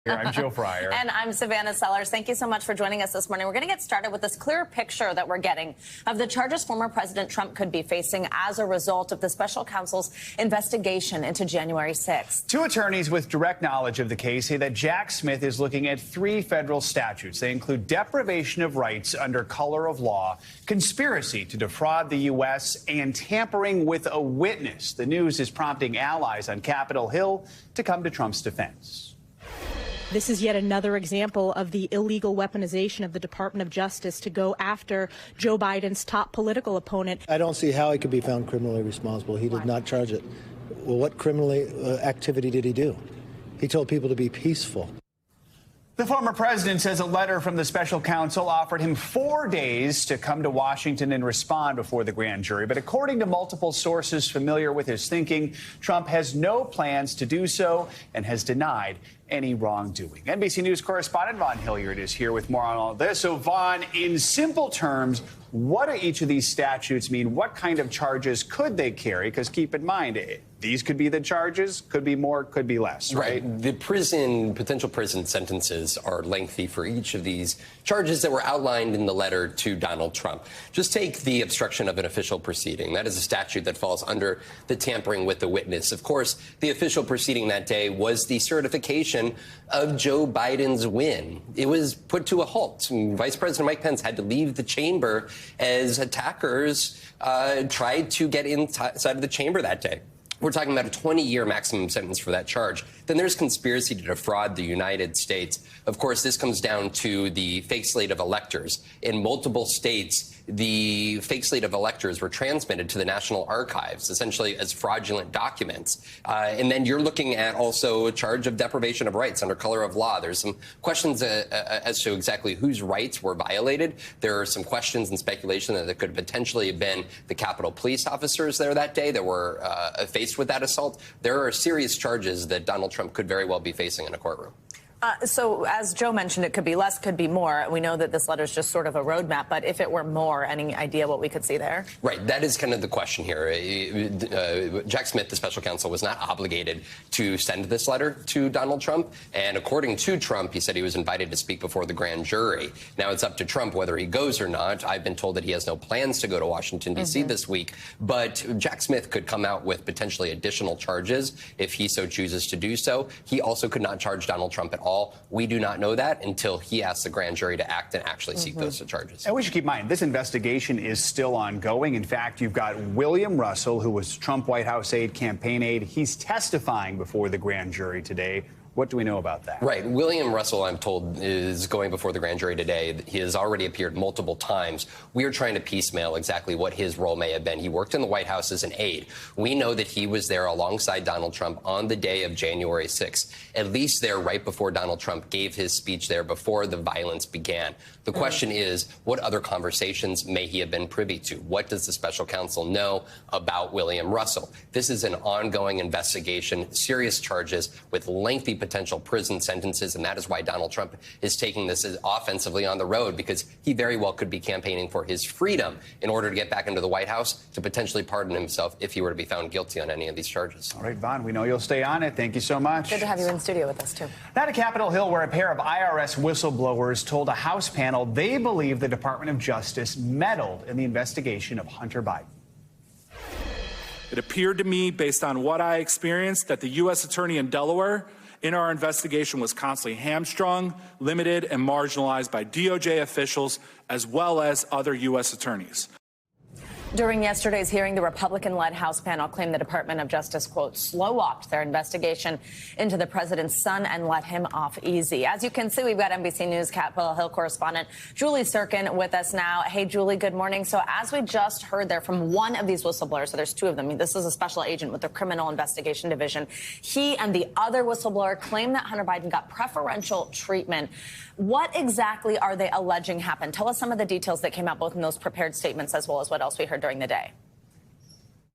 I'm Joe Fryer. And I'm Savannah Sellers. Thank you so much for joining us this morning. We're going to get started with this clear picture that we're getting of the charges former President Trump could be facing as a result of the special counsel's investigation into January 6th. Two attorneys with direct knowledge of the case say that Jack Smith is looking at 3 federal statutes. They include deprivation of rights under color of law, conspiracy to defraud the U.S., and tampering with a witness. The news is prompting allies on Capitol Hill to come to Trump's defense. This is yet another example of the illegal weaponization of the Department of Justice to go after Joe Biden's top political opponent. I don't see how he could be found criminally responsible. He did not charge it. Well, what criminal activity did he do? He told people to be peaceful. The former president says a letter from the special counsel offered him 4 days to come to Washington and respond before the grand jury. But according to multiple sources familiar with his thinking, Trump has no plans to do so and has denied any wrongdoing. NBC News correspondent Vaughn Hilliard is here with more on all this. So, Vaughn, in simple terms, what do each of these statutes mean? What kind of charges could they carry? Because keep in mind, these could be the charges, could be more, could be less, right? The potential prison sentences are lengthy for each of these charges that were outlined in the letter to Donald Trump. Just take the obstruction of an official proceeding. That is a statute that falls under the tampering with the witness. Of course, the official proceeding that day was the certification of Joe Biden's win. It was put to a halt. Vice President Mike Pence had to leave the chamber as attackers tried to get inside of the chamber that day. We're talking about a 20-year maximum sentence for that charge. Then there's conspiracy to defraud the United States. Of course, this comes down to the fake slate of electors. In multiple states, the fake slate of electors were transmitted to the National Archives, essentially as fraudulent documents. And then you're looking at also a charge of deprivation of rights under color of law. There's some questions as to exactly whose rights were violated. There are some questions and speculation that there could potentially have been the Capitol police officers there that day that were faced with that assault. There are serious charges that Donald Trump could very well be facing in a courtroom. So as Joe mentioned, it could be less, could be more. We know that this letter is just sort of a roadmap, but if it were more, any idea what we could see there? Right. That is kind of the question here. Jack Smith, the special counsel, was not obligated to send this letter to Donald Trump. And according to Trump, he said he was invited to speak before the grand jury. Now it's up to Trump whether he goes or not. I've been told that he has no plans to go to Washington, D.C. this week. But Jack Smith could come out with potentially additional charges if he so chooses to do so. He also could not charge Donald Trump at all. We do not know that until he asks the grand jury to act and actually seek those charges. And we should keep in mind, this investigation is still ongoing. In fact, you've got William Russell, who was Trump White House aide, campaign aide. He's testifying before the grand jury today. What do we know about that? Right. William Russell, I'm told, is going before the grand jury today. He has already appeared multiple times. We are trying to piecemeal exactly what his role may have been. He worked in the White House as an aide. We know that he was there alongside Donald Trump on the day of January 6th, at least there right before Donald Trump gave his speech there, before the violence began. The question is, what other conversations may he have been privy to? What does the special counsel know about William Russell? This is an ongoing investigation, serious charges with lengthy potential prison sentences, and that is why Donald Trump is taking this offensively on the road, because he very well could be campaigning for his freedom in order to get back into the White House to potentially pardon himself if he were to be found guilty on any of these charges. All right, Vaughn, we know you'll stay on it. Thank you so much. Good to have you in studio with us, too. Now to Capitol Hill, where a pair of IRS whistleblowers told a House panel they believe the Department of Justice meddled in the investigation of Hunter Biden. It appeared to me, based on what I experienced, that the U.S. Attorney in Delaware in our investigation was constantly hamstrung, limited, and marginalized by DOJ officials as well as other U.S. attorneys. During yesterday's hearing, the Republican-led House panel claimed the Department of Justice, quote, slow-walked their investigation into the president's son and let him off easy. As you can see, we've got NBC News Capitol Hill correspondent Julie Sirkin with us now. Hey, Julie, good morning. So as we just heard there from one of these whistleblowers, so there's two of them. I mean, this is a special agent with the Criminal Investigation Division. He and the other whistleblower claim that Hunter Biden got preferential treatment. What exactly are they alleging happened? Tell us some of the details that came out both in those prepared statements as well as what else we heard during the day.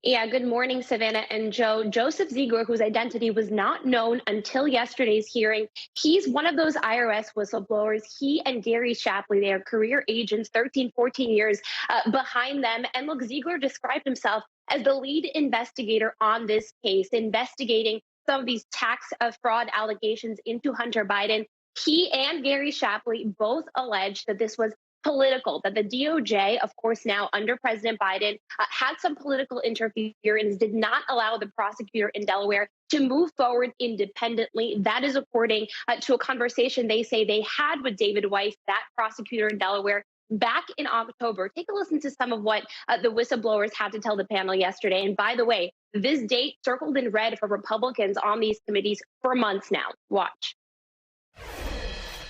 Yeah, good morning, Savannah and Joe. Joseph Ziegler, whose identity was not known until yesterday's hearing, he's one of those IRS whistleblowers. He and Gary Shapley, they are career agents, 13, 14 years behind them. And look, Ziegler described himself as the lead investigator on this case, investigating some of these tax fraud allegations into Hunter Biden, he and Gary Shapley both alleged that this was political, that the DOJ, of course, now under President Biden, had some political interference, did not allow the prosecutor in Delaware to move forward independently. That is according to a conversation they say they had with David Weiss, that prosecutor in Delaware, back in October. Take a listen to some of what the whistleblowers had to tell the panel yesterday. And by the way, this date circled in red for Republicans on these committees for months now. Watch.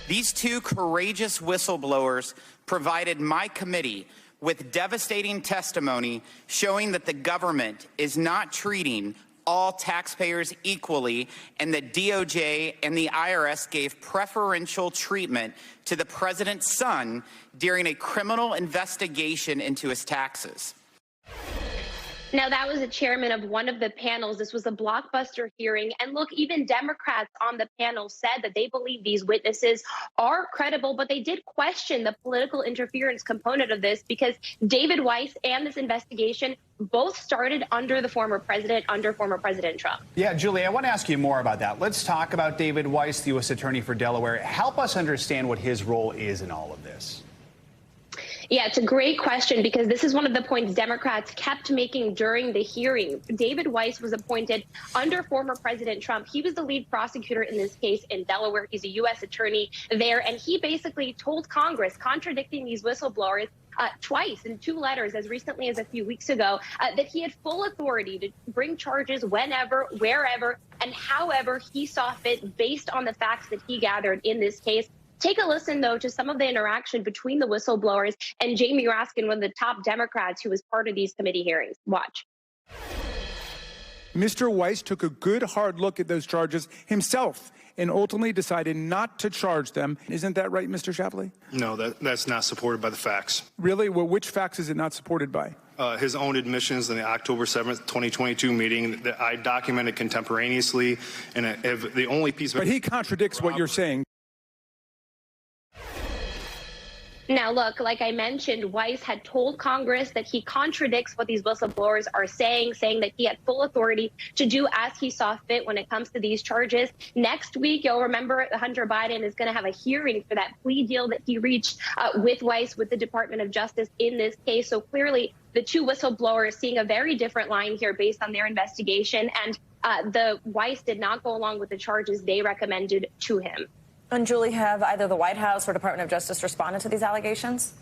These two courageous whistleblowers provided my committee with devastating testimony showing that the government is not treating all taxpayers equally, and the DOJ and the IRS gave preferential treatment to the president's son during a criminal investigation into his taxes. Now, that was a chairman of one of the panels. This was a blockbuster hearing. And look, even Democrats on the panel said that they believe these witnesses are credible, but they did question the political interference component of this because David Weiss and this investigation both started under the former president, under former President Trump. Yeah, Julie, I want to ask you more about that. Let's talk about David Weiss, the U.S. Attorney for Delaware. Help us understand what his role is in all of this. Yeah, it's a great question because this is one of the points Democrats kept making during the hearing. David Weiss was appointed under former President Trump. He was the lead prosecutor in this case in Delaware. He's a U.S. attorney there. And he basically told Congress, contradicting these whistleblowers, twice in two letters as recently as a few weeks ago, that he had full authority to bring charges whenever, wherever, and however he saw fit based on the facts that he gathered in this case. Take a listen, though, to some of the interaction between the whistleblowers and Jamie Raskin, one of the top Democrats who was part of these committee hearings. Watch. Mr. Weiss took a good, hard look at those charges himself and ultimately decided not to charge them. Isn't that right, Mr. Shapley? No, that's not supported by the facts. Really? Well, which facts is it not supported by? His own admissions in the October 7th, 2022 meeting that I documented contemporaneously. And if the only piece of... But he contradicts what you're saying. Now, look, like I mentioned, Weiss had told Congress that he contradicts what these whistleblowers are saying that he had full authority to do as he saw fit when it comes to these charges. Next week, you'll remember Hunter Biden is going to have a hearing for that plea deal that he reached with Weiss, with the Department of Justice in this case. So clearly, the two whistleblowers seeing a very different line here based on their investigation. And the Weiss did not go along with the charges they recommended to him. And Julie, have either the White House or Department of Justice responded to these allegations?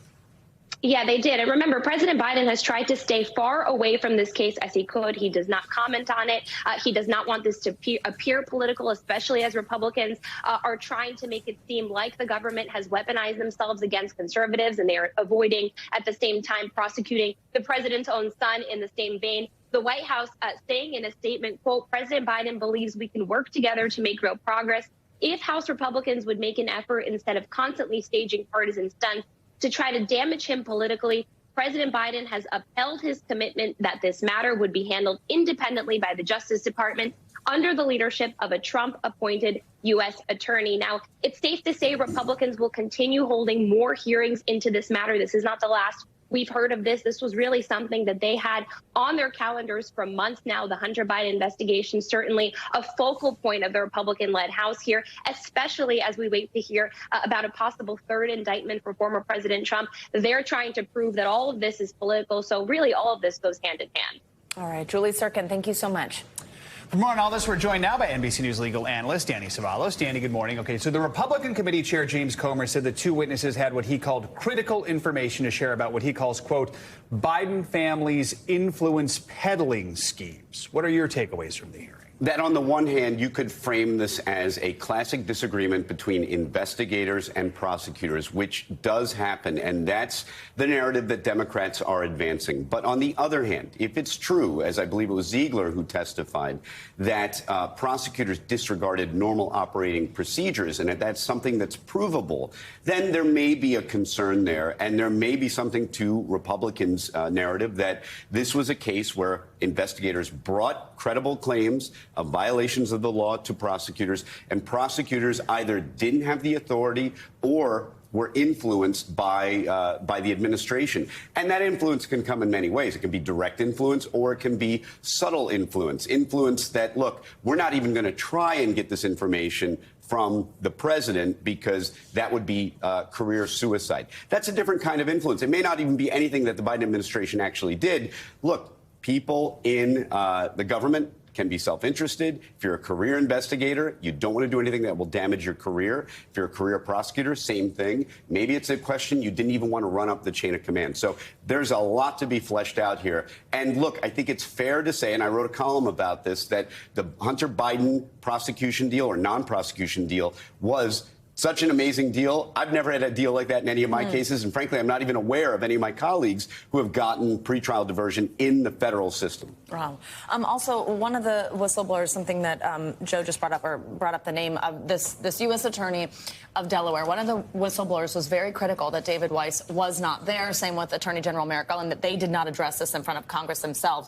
Yeah, they did. And remember, President Biden has tried to stay far away from this case as he could. He does not comment on it. He does not want this to appear political, especially as Republicans are trying to make it seem like the government has weaponized themselves against conservatives, and they are avoiding at the same time prosecuting the president's own son in the same vein. The White House saying in a statement, quote, President Biden believes we can work together to make real progress if House Republicans would make an effort instead of constantly staging partisan stunts to try to damage him politically. President Biden has upheld his commitment that this matter would be handled independently by the Justice Department under the leadership of a Trump-appointed U.S. attorney. Now, it's safe to say Republicans will continue holding more hearings into this matter. This is not the last we've heard of this. This was really something that they had on their calendars for months now. The Hunter Biden investigation, certainly a focal point of the Republican-led House here, especially as we wait to hear about a possible third indictment for former President Trump. They're trying to prove that all of this is political. So really, all of this goes hand in hand. All right, Julie Sirkin, thank you so much. For more on all this, we're joined now by NBC News legal analyst Danny Savalos. Danny, good morning. Okay, so the Republican committee chair, James Comer, said the two witnesses had what he called critical information to share about what he calls, quote, Biden family's influence peddling schemes. What are your takeaways from the hearing? That on the one hand, you could frame this as a classic disagreement between investigators and prosecutors, which does happen, and that's the narrative that Democrats are advancing. But on the other hand, if it's true, as I believe it was Ziegler who testified, that prosecutors disregarded normal operating procedures and that that's something that's provable, then there may be a concern there, and there may be something to Republicans' narrative that this was a case where investigators brought credible claims of violations of the law to prosecutors, and prosecutors either didn't have the authority or were influenced by the administration. And that influence can come in many ways. It can be direct influence, or it can be subtle influence. Influence that, look, we're not even going to try and get this information from the president because that would be career suicide. That's a different kind of influence. It may not even be anything that the Biden administration actually did. Look, people in the government can be self-interested. If you're a career investigator, you don't want to do anything that will damage your career. If you're a career prosecutor, same thing. Maybe it's a question you didn't even want to run up the chain of command. So there's a lot to be fleshed out here. And look, I think it's fair to say, and I wrote a column about this, that the Hunter Biden prosecution deal or non-prosecution deal was such an amazing deal. I've never had a deal like that in any of my cases. And frankly, I'm not even aware of any of my colleagues who have gotten pretrial diversion in the federal system. Wow. Also, one of the whistleblowers, something that Joe just brought up the name of this U.S. attorney of Delaware. One of the whistleblowers was very critical that David Weiss was not there. Same with Attorney General Merrick Garland, that they did not address this in front of Congress themselves.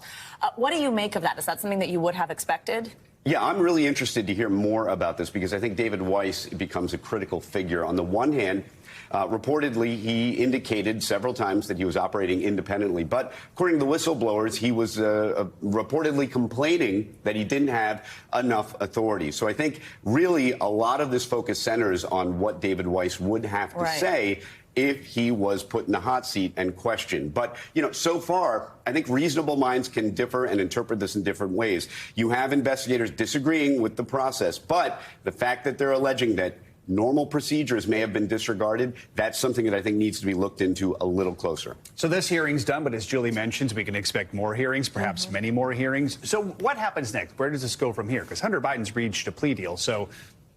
What do you make of that? Is that something that you would have expected? Yeah, I'm really interested to hear more about this because I think David Weiss becomes a critical figure. On the one hand, reportedly, he indicated several times that he was operating independently. But according to the whistleblowers, he was reportedly complaining that he didn't have enough authority. So I think really a lot of this focus centers on what David Weiss would have to say if he was put in the hot seat and questioned. But, you know, so far, I think reasonable minds can differ and interpret this in different ways. You have investigators disagreeing with the process, but the fact that they're alleging that normal procedures may have been disregarded, that's something that I think needs to be looked into a little closer. So this hearing's done, but as Julie mentions, we can expect more hearings, perhaps many more hearings. So what happens next? Where does this go from here? Because Hunter Biden's reached a plea deal, so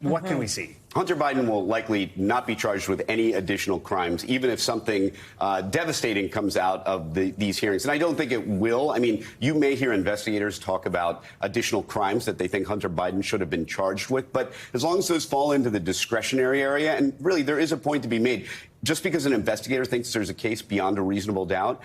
what can we see? Hunter Biden will likely not be charged with any additional crimes, even if something devastating comes out of these hearings. And I don't think it will. I mean, you may hear investigators talk about additional crimes that they think Hunter Biden should have been charged with. But as long as those fall into the discretionary area, and really there is a point to be made, just because an investigator thinks there's a case beyond a reasonable doubt,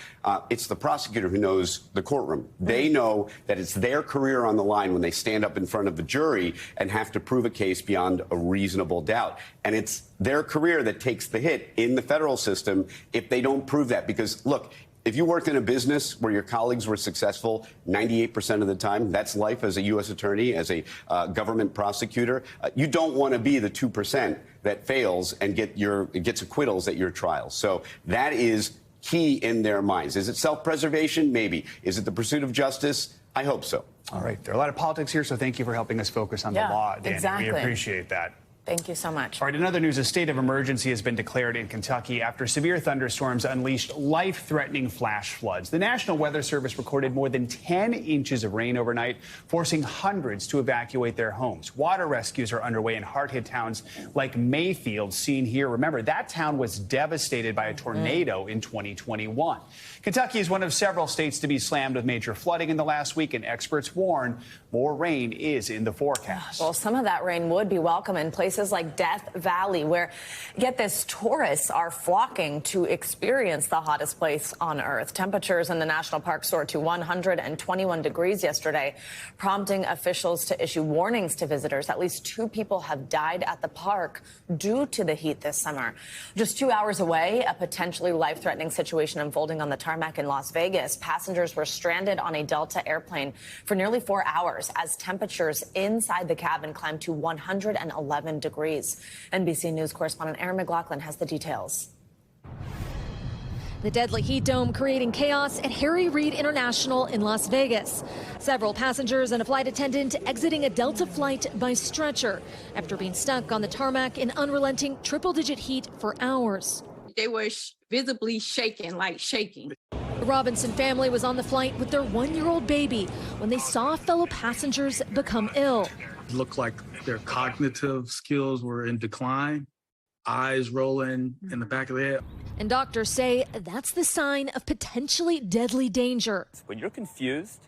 it's the prosecutor who knows the courtroom. They know that it's their career on the line when they stand up in front of the jury and have to prove a case beyond a reasonable doubt. And it's their career that takes the hit in the federal system if they don't prove that. Because, look, if you worked in a business where your colleagues were successful 98% of the time, that's life as a U.S. attorney, as a government prosecutor. You don't want to be the 2% that fails and gets acquittals at your trial. So that is key in their minds. Is it self-preservation? Maybe. Is it the pursuit of justice? I hope so. All right. There are a lot of politics here, so thank you for helping us focus on the law, Danny. Exactly. We appreciate that. Thank you so much. All right, in other news, a state of emergency has been declared in Kentucky after severe thunderstorms unleashed life-threatening flash floods. The National Weather Service recorded more than 10 inches of rain overnight, forcing hundreds to evacuate their homes. Water rescues are underway in hard-hit towns like Mayfield, seen here. Remember, that town was devastated by a tornado in 2021. Kentucky is one of several states to be slammed with major flooding in the last week, and experts warn more rain is in the forecast. Well, some of that rain would be welcome in places like Death Valley, where, get this, tourists are flocking to experience the hottest place on Earth. Temperatures in the national park soared to 121 degrees yesterday, prompting officials to issue warnings to visitors. At least 2 people have died at the park due to the heat this summer. Just 2 hours away, a potentially life-threatening situation unfolding on the tarmac in Las Vegas. Passengers were stranded on a Delta airplane for nearly 4 hours as temperatures inside the cabin climbed to 111 degrees. NBC News correspondent Aaron McLaughlin has the details. The deadly heat dome creating chaos at Harry Reid International in Las Vegas. Several passengers and a flight attendant exiting a Delta flight by stretcher after being stuck on the tarmac in unrelenting triple-digit heat for hours. They were visibly shaking, like shaking. The Robinson family was on the flight with their 1-year-old baby when they saw fellow passengers become ill. It looked like their cognitive skills were in decline, eyes rolling in the back of the head. And doctors say that's the sign of potentially deadly danger. When you're confused,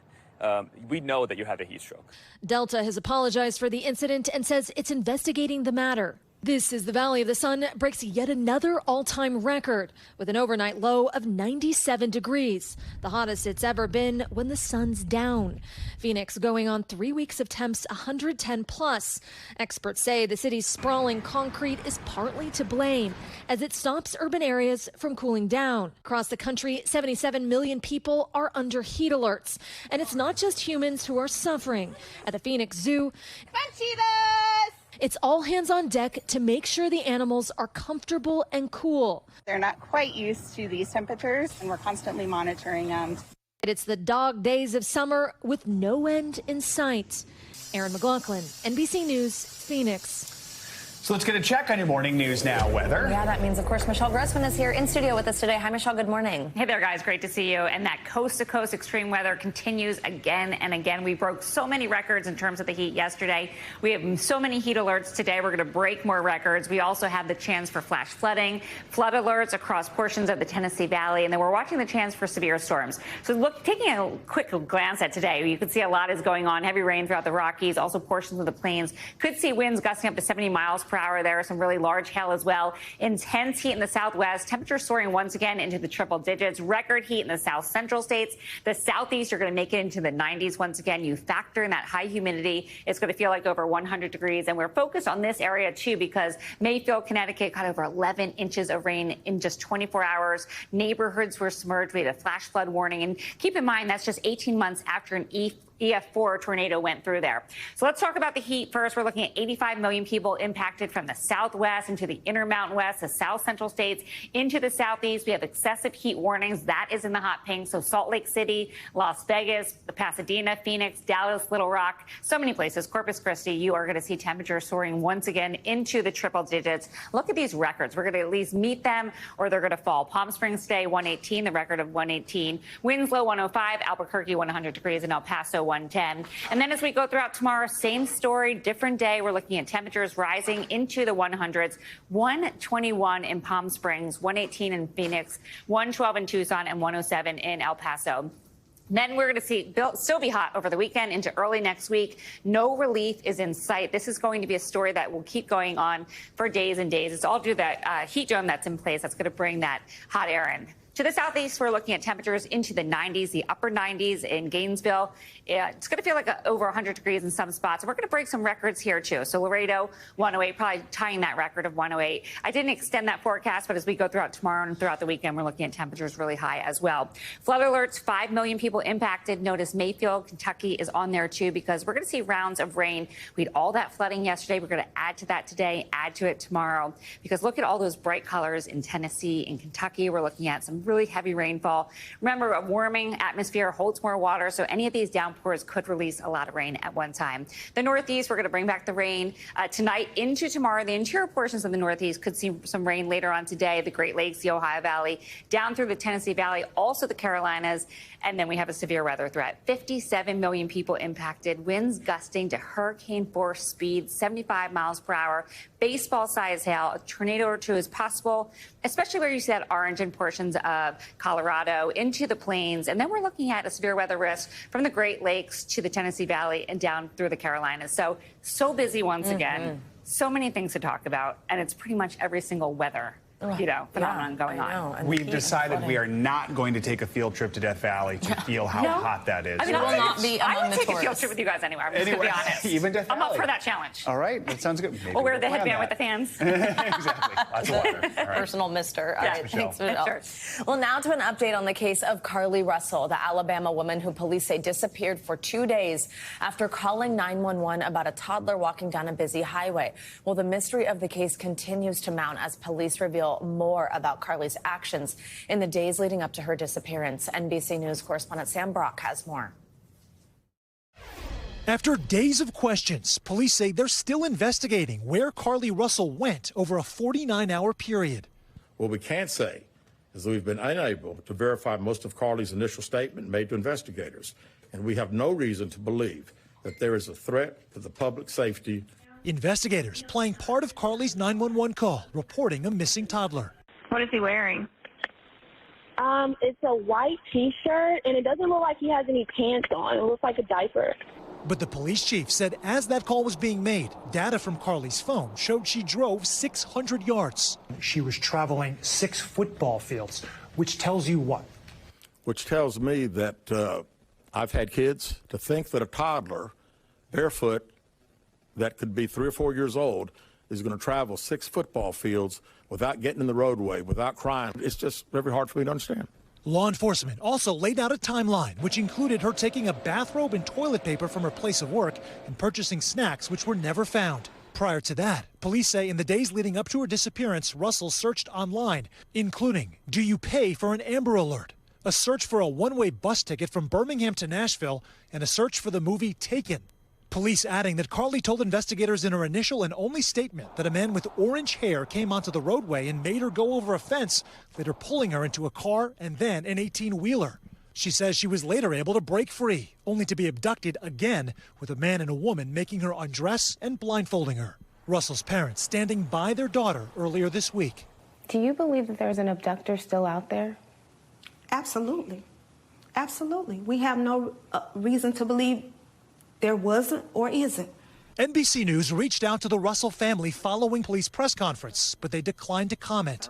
we know that you have a heat stroke. Delta has apologized for the incident and says it's investigating the matter. This is the Valley of the Sun breaks yet another all-time record with an overnight low of 97 degrees, the hottest it's ever been when the sun's down. Phoenix going on 3 weeks of temps 110 plus. Experts say the city's sprawling concrete is partly to blame as it stops urban areas from cooling down. Across the country, 77 million people are under heat alerts. And it's not just humans who are suffering. At the Phoenix Zoo, it's all hands on deck to make sure the animals are comfortable and cool. They're not quite used to these temperatures, and we're constantly monitoring them. It's the dog days of summer with no end in sight. Erin McLaughlin, NBC News, Phoenix. So let's get a check on your morning news now. Weather. Yeah, that means, of course, Michelle Grossman is here in studio with us today. Hi, Michelle. Good morning. Hey there, guys. Great to see you. And that coast-to-coast extreme weather continues again and again. We broke so many records in terms of the heat yesterday. We have so many heat alerts today. We're going to break more records. We also have the chance for flash flooding, flood alerts across portions of the Tennessee Valley, and then we're watching the chance for severe storms. So look, taking a quick glance at today, you can see a lot is going on. Heavy rain throughout the Rockies, also portions of the plains. Could see winds gusting up to 70 miles per hour there. Some really large hail as well. Intense heat in the southwest. Temperatures soaring once again into the triple digits. Record heat in the south central states. The southeast are going to make it into the 90s once again. You factor in that high humidity. It's going to feel like over 100 degrees. And we're focused on this area, too, because Mayfield, Connecticut got over 11 inches of rain in just 24 hours. Neighborhoods were submerged. We had a flash flood warning. And keep in mind, that's just 18 months after an EF4 tornado went through there. So let's talk about the heat first. We're looking at 85 million people impacted from the southwest into the intermountain west, the south central states, into the southeast. We have excessive heat warnings. That is in the hot pink. So Salt Lake City, Las Vegas, Pasadena, Phoenix, Dallas, Little Rock, so many places. Corpus Christi, you are going to see temperatures soaring once again into the triple digits. Look at these records. We're going to at least meet them or they're going to fall. Palm Springs today, 118, the record of 118. Winslow, 105. Albuquerque, 100 degrees. And El Paso, 110. And then as we go throughout tomorrow, same story, different day. We're looking at temperatures rising into the 100s. 121 in Palm Springs, 118 in Phoenix, 112 in Tucson, and 107 in El Paso. Then we're going to see still be hot over the weekend into early next week. No relief is in sight. This is going to be a story that will keep going on for days and days. It's all due to that heat dome that's in place that's going to bring that hot air in. To the southeast, we're looking at temperatures into the 90s, the upper 90s in Gainesville. It's going to feel like over 100 degrees in some spots. And we're going to break some records here, too. So Laredo, 108, probably tying that record of 108. I didn't extend that forecast, but as we go throughout tomorrow and throughout the weekend, we're looking at temperatures really high as well. Flood alerts, 5 million people impacted. Notice Mayfield, Kentucky is on there, too, because we're going to see rounds of rain. We had all that flooding yesterday. We're going to add to that today, add to it tomorrow, because look at all those bright colors in Tennessee and Kentucky. We're looking at some really heavy rainfall. Remember, a warming atmosphere holds more water, so any of these downpours could release a lot of rain at one time. The Northeast, we're going to bring back the rain tonight into tomorrow. The interior portions of the Northeast could see some rain later on today. The Great Lakes, the Ohio Valley, down through the Tennessee Valley, also the Carolinas. And then we have a severe weather threat. 57 million people impacted. Winds gusting to hurricane force speed, 75 miles per hour. Baseball-sized hail. A tornado or two is possible, especially where you see that orange in portions of Colorado into the plains. And then we're looking at a severe weather risk from the Great Lakes to the Tennessee Valley and down through the Carolinas. So busy once again. So many things to talk about. And it's pretty much every single weather phenomenon going on. We've decided we are not going to take a field trip to Death Valley to feel how hot that is. I mean, I would take a field trip with you guys anywhere. I'm just going to be honest. Even Death Valley. I'm up for that challenge. All right, that sounds good. Maybe we'll wear the headband with the fans. Exactly. Lots of water. All right. Personal mister. All right, Thanks, Michelle. Well, now to an update on the case of Carly Russell, the Alabama woman who police say disappeared for 2 days after calling 911 about a toddler walking down a busy highway. Well, the mystery of the case continues to mount as police reveal more about Carly's actions in the days leading up to her disappearance. NBC News correspondent Sam Brock has more. After days of questions, police say they're still investigating where Carly Russell went over a 49-hour period. What we can say is that we've been unable to verify most of Carly's initial statement made to investigators, and we have no reason to believe that there is a threat to the public safety. Investigators playing part of Carly's 911 call, reporting a missing toddler. What is he wearing? It's a white T-shirt, and it doesn't look like he has any pants on. It looks like a diaper. But the police chief said as that call was being made, data from Carly's phone showed she drove 600 yards. She was traveling 6 football fields, which tells you what? Which tells me that I've had kids. To think that a toddler, barefoot, that could be 3 or 4 years old, is going to travel 6 football fields without getting in the roadway, without crying, it's just very hard for me to understand. Law enforcement also laid out a timeline, which included her taking a bathrobe and toilet paper from her place of work and purchasing snacks which were never found. Prior to that, police say in the days leading up to her disappearance, Russell searched online, including, do you pay for an Amber Alert? A search for a one-way bus ticket from Birmingham to Nashville, and a search for the movie Taken. Police adding that Carly told investigators in her initial and only statement that a man with orange hair came onto the roadway and made her go over a fence, later pulling her into a car and then an 18-wheeler. She says she was later able to break free, only to be abducted again, with a man and a woman making her undress and blindfolding her. Russell's parents standing by their daughter earlier this week. Do you believe that there's an abductor still out there? Absolutely. Absolutely. We have no reason to believe there wasn't or isn't. NBC News reached out to the Russell family following police press conference, but they declined to comment.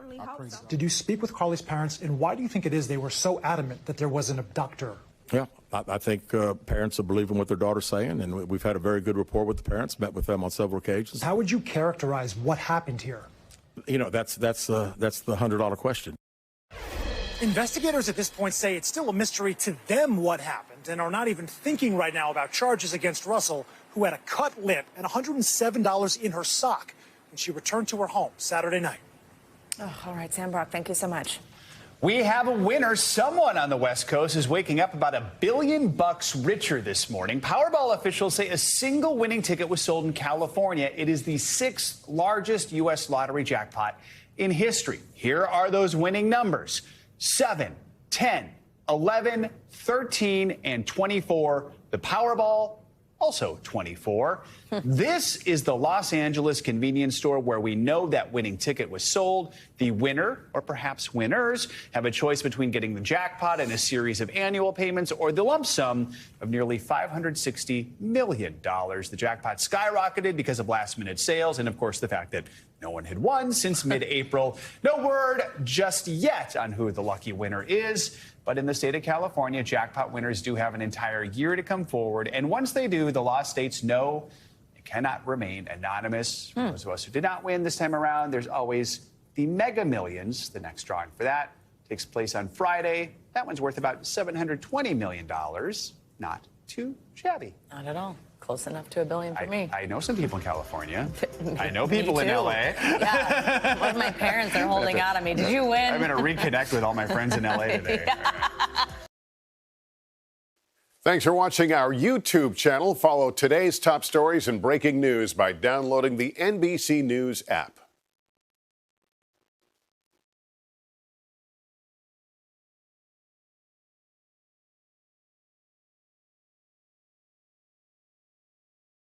Did you speak with Carly's parents, and why do you think it is they were so adamant that there was an abductor? Yeah, I think parents are believing what their daughter's saying, and we've had a very good rapport with the parents, met with them on several occasions. How would you characterize what happened here? You know, that's the $100 question. Investigators at this point say it's still a mystery to them what happened and are not even thinking right now about charges against Russell, who had a cut lip and $107 in her sock when she returned to her home Saturday night. Oh, all right, Sam Brock, thank you so much. We have a winner. Someone on the West Coast is waking up about $1 billion richer this morning. Powerball officials say a single winning ticket was sold in California. It is the 6th largest U.S. lottery jackpot in history. Here are those winning numbers: 7, 10, 11, 13, and 24. The Powerball, also 24. This is the Los Angeles convenience store where we know that winning ticket was sold. The winner, or perhaps winners, have a choice between getting the jackpot and a series of annual payments or the lump sum of nearly $560 million. The jackpot skyrocketed because of last-minute sales and, of course, the fact that no one had won since mid-April. No word just yet on who the lucky winner is. But in the state of California, jackpot winners do have an entire year to come forward. And once they do, the law states no, it cannot remain anonymous. For those of us who did not win this time around, there's always the Mega Millions. The next drawing for that takes place on Friday. That one's worth about $720 million. Not too shabby. Not at all. Close enough to $1 billion for me. I know some people in California. I know people in L.A. Yeah. One of my parents are holding out on me. Did you win? I'm going to reconnect with all my friends in L.A. today. Thanks for watching our YouTube channel. Follow today's top stories and breaking news by downloading the NBC News app.